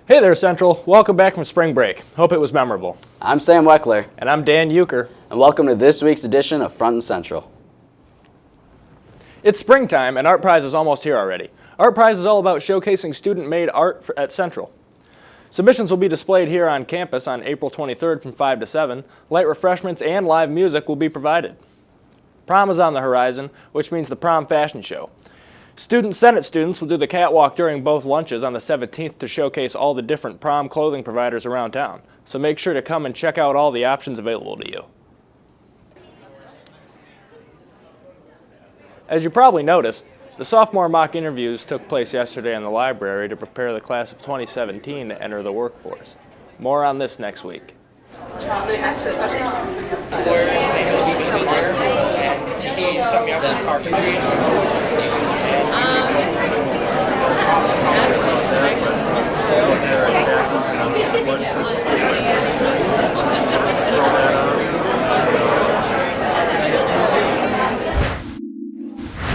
Hey there, Central. Welcome back from spring break. Hope it was memorable. I'm Sam Weckler. And I'm Dan Euchre. And welcome to this week's edition of Front and Central. It's springtime and Art Prize is almost here already. Art Prize is all about showcasing student-made art at Central. Submissions will be displayed here on campus on April 23rd from 5 to 7. Light refreshments and live music will be provided. Prom is on the horizon, which means the prom fashion show. Student Senate students will do the catwalk during both lunches on the 17th to showcase all the different prom clothing providers around town. So make sure to come and check out all the options available to you. As you probably noticed, the sophomore mock interviews took place yesterday in the library to prepare the class of 2017 to enter the workforce. More on this next week.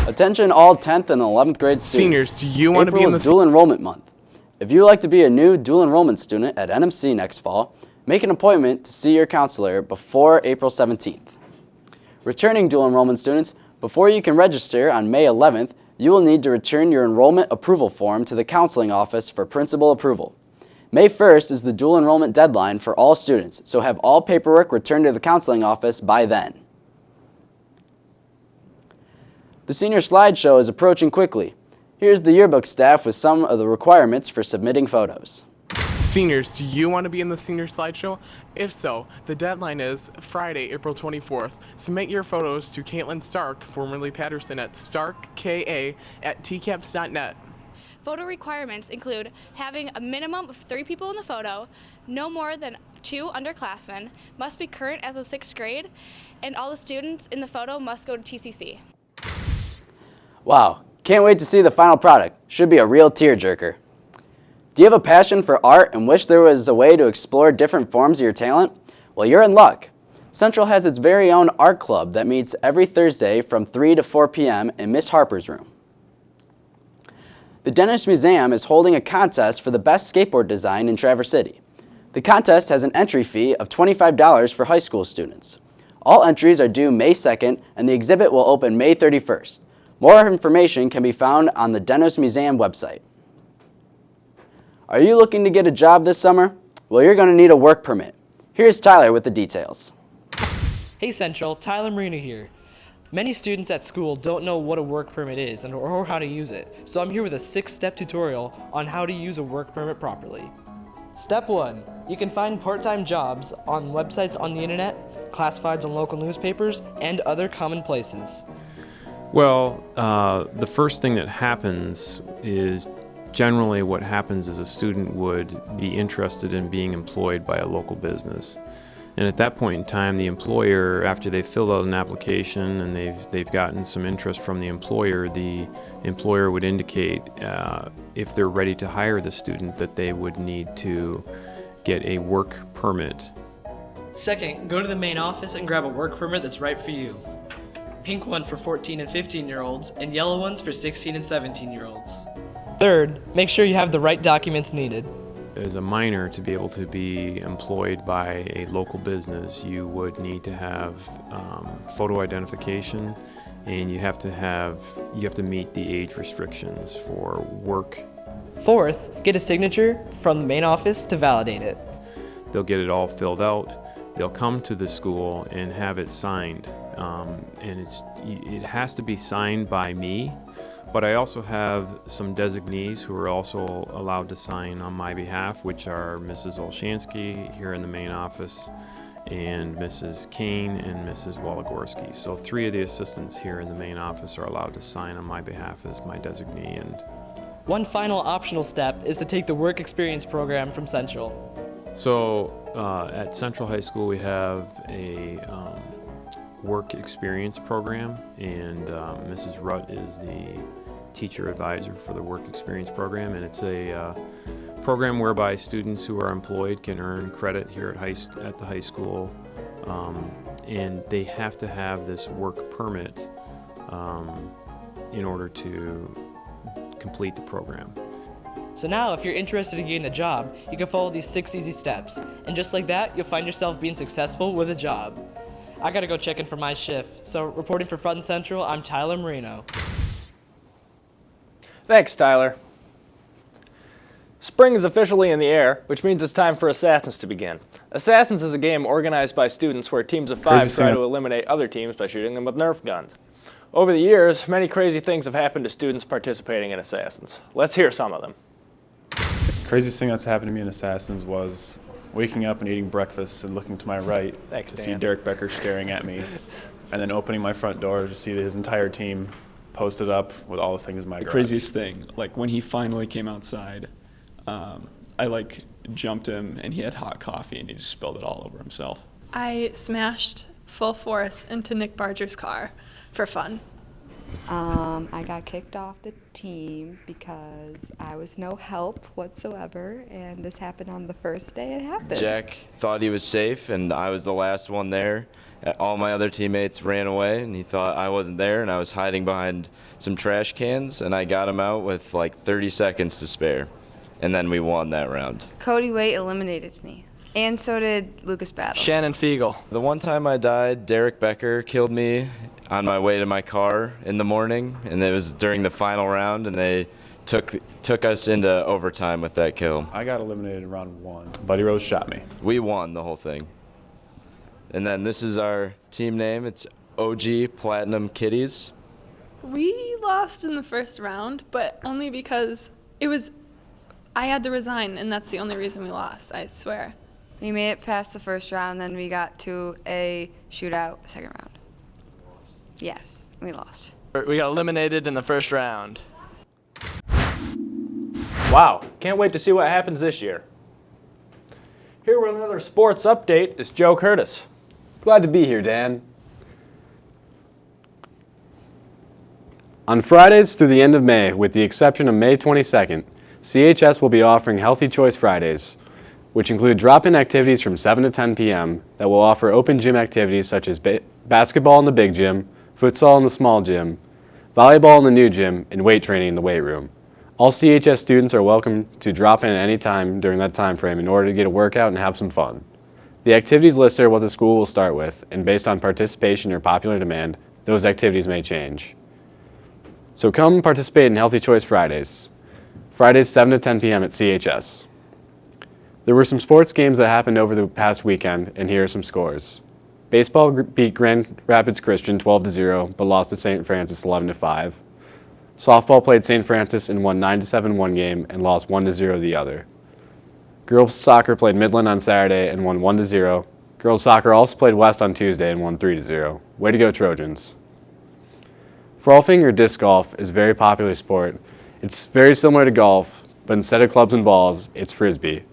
Attention all 10th and 11th grade students. Seniors, do you want to be in the dual enrollment month. If you would like to be a new dual enrollment student at NMC next fall, make an appointment to see your counselor before April 17th. Returning dual enrollment students, before you can register on May 11th, you will need to return your enrollment approval form to the counseling office for principal approval. May 1st is the dual enrollment deadline for all students, so have all paperwork returned to the counseling office by then. The senior slideshow is approaching quickly. Here's the yearbook staff with some of the requirements for submitting photos. Seniors, do you want to be in the senior slideshow? If so, the deadline is Friday, April 24th. Submit your photos to Caitlin Stark, formerly Patterson, at starkka@tcaps.net. Photo requirements include having a minimum of 3 people in the photo, no more than 2 underclassmen, must be current as of 6th grade, and all the students in the photo must go to TCC. Wow, can't wait to see the final product. Should be a real tearjerker. Do you have a passion for art and wish there was a way to explore different forms of your talent? Well, you're in luck. Central has its very own art club that meets every Thursday from 3 to 4 p.m. in Miss Harper's room. The Dennis Museum is holding a contest for the best skateboard design in Traverse City. The contest has an entry fee of $25 for high school students. All entries are due May 2nd and the exhibit will open May 31st. More information can be found on the Dennis Museum website. Are you looking to get a job this summer? Well, you're going to need a work permit. Here's Tyler with the details. Hey Central, Tyler Marina here. Many students at school don't know what a work permit is or how to use it, so I'm here with a 6-step tutorial on how to use a work permit properly. Step 1. You can find part-time jobs on websites on the internet, classifieds on local newspapers, and other common places. Well, the first thing that happens is generally what happens is a student would be interested in being employed by a local business. And at that point in time, the employer, after they've filled out an application and they've gotten some interest from the employer would indicate if they're ready to hire the student that they would need to get a work permit. Second, go to the main office and grab a work permit that's right for you. Pink one for 14 and 15-year-olds, and yellow ones for 16 and 17-year-olds. Third, make sure you have the right documents needed. As a minor, to be able to be employed by a local business, you would need to have photo identification, and you have to meet the age restrictions for work. Fourth, get a signature from the main office to validate it. They'll get it all filled out. They'll come to the school and have it signed. And it has to be signed by me, but I also have some designees who are also allowed to sign on my behalf, which are Mrs. Olshansky here in the main office, and Mrs. Kane and Mrs. Woligorsky. So 3 of the assistants here in the main office are allowed to sign on my behalf as my designee. And one final optional step is to take the work experience program from Central. So at Central High School we have a work experience program, and Mrs. Rutt is the teacher advisor for the work experience program, and it's a program whereby students who are employed can earn credit here at the high school, and they have to have this work permit in order to complete the program. So now, if you're interested in getting a job, you can follow these 6 easy steps. And just like that, you'll find yourself being successful with a job. I gotta go check in for my shift. So reporting for Front and Central, I'm Tyler Marino. Thanks, Tyler. Spring is officially in the air, which means it's time for Assassins to begin. Assassins is a game organized by students where teams of 5 try to eliminate other teams by shooting them with Nerf guns. Over the years, many crazy things have happened to students participating in Assassins. Let's hear some of them. The craziest thing that's happened to me in Assassins was waking up and eating breakfast and looking to my right to see Derek Becker staring at me, and then opening my front door to see his entire team posted up with all the things in my garage. The craziest thing, like when he finally came outside, I jumped him and he had hot coffee and he just spilled it all over himself. I smashed full force into Nick Barger's car for fun. I got kicked off the team because I was no help whatsoever, and this happened on the first day it happened. Jack thought he was safe, and I was the last one there. All my other teammates ran away, and he thought I wasn't there, and I was hiding behind some trash cans, and I got him out with like 30 seconds to spare, and then we won that round. Cody Waite eliminated me, and so did Lucas Battle. Shannon Fiegel. The one time I died, Derek Becker killed me on my way to my car in the morning, and it was during the final round, and they took us into overtime with that kill. I got eliminated in round 1. Buddy Rose shot me. We won the whole thing. And then this is our team name. It's OG Platinum Kitties. We lost in the first round, but only because I had to resign, and that's the only reason we lost, I swear. We made it past the first round, then we got to a shootout second round. Yes, we lost. We got eliminated in the first round. Wow, can't wait to see what happens this year. Here with another sports update is Joe Curtis. Glad to be here, Dan. On Fridays through the end of May, with the exception of May 22nd, CHS will be offering Healthy Choice Fridays, which include drop-in activities from 7 to 10 p.m. that will offer open gym activities such as basketball in the big gym, futsal in the small gym, volleyball in the new gym, and weight training in the weight room. All CHS students are welcome to drop in at any time during that time frame in order to get a workout and have some fun. The activities listed are what the school will start with, and based on participation or popular demand, those activities may change. So come participate in Healthy Choice Fridays. Fridays 7 to 10 p.m. at CHS. There were some sports games that happened over the past weekend, and here are some scores. Baseball beat Grand Rapids Christian 12-0, but lost to St. Francis 11-5. Softball played St. Francis and won 9-7 one game and lost 1-0 the other. Girls soccer played Midland on Saturday and won 1-0. Girls soccer also played West on Tuesday and won 3-0. Way to go, Trojans. Frolfing or disc golf is a very popular sport. It's very similar to golf, but instead of clubs and balls, it's frisbee.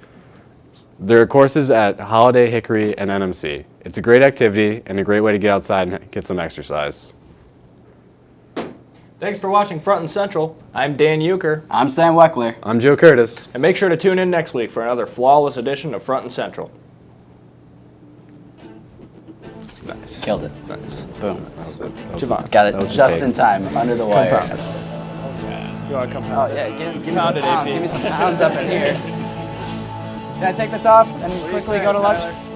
There are courses at Holiday, Hickory, and NMC. It's a great activity and a great way to get outside and get some exercise. Thanks for watching Front and Central. I'm Dan Euchre. I'm Sam Weckler. I'm Joe Curtis. And make sure to tune in next week for another flawless edition of Front and Central. Nice. Killed it. Nice. Boom. Javon. Got it just in time, under the wire. Compound it. You want to compound Oh, yeah, give me some Pound it, pounds. AP. Give me some pounds up in here. Can I take this off and quickly go to lunch? Tyler?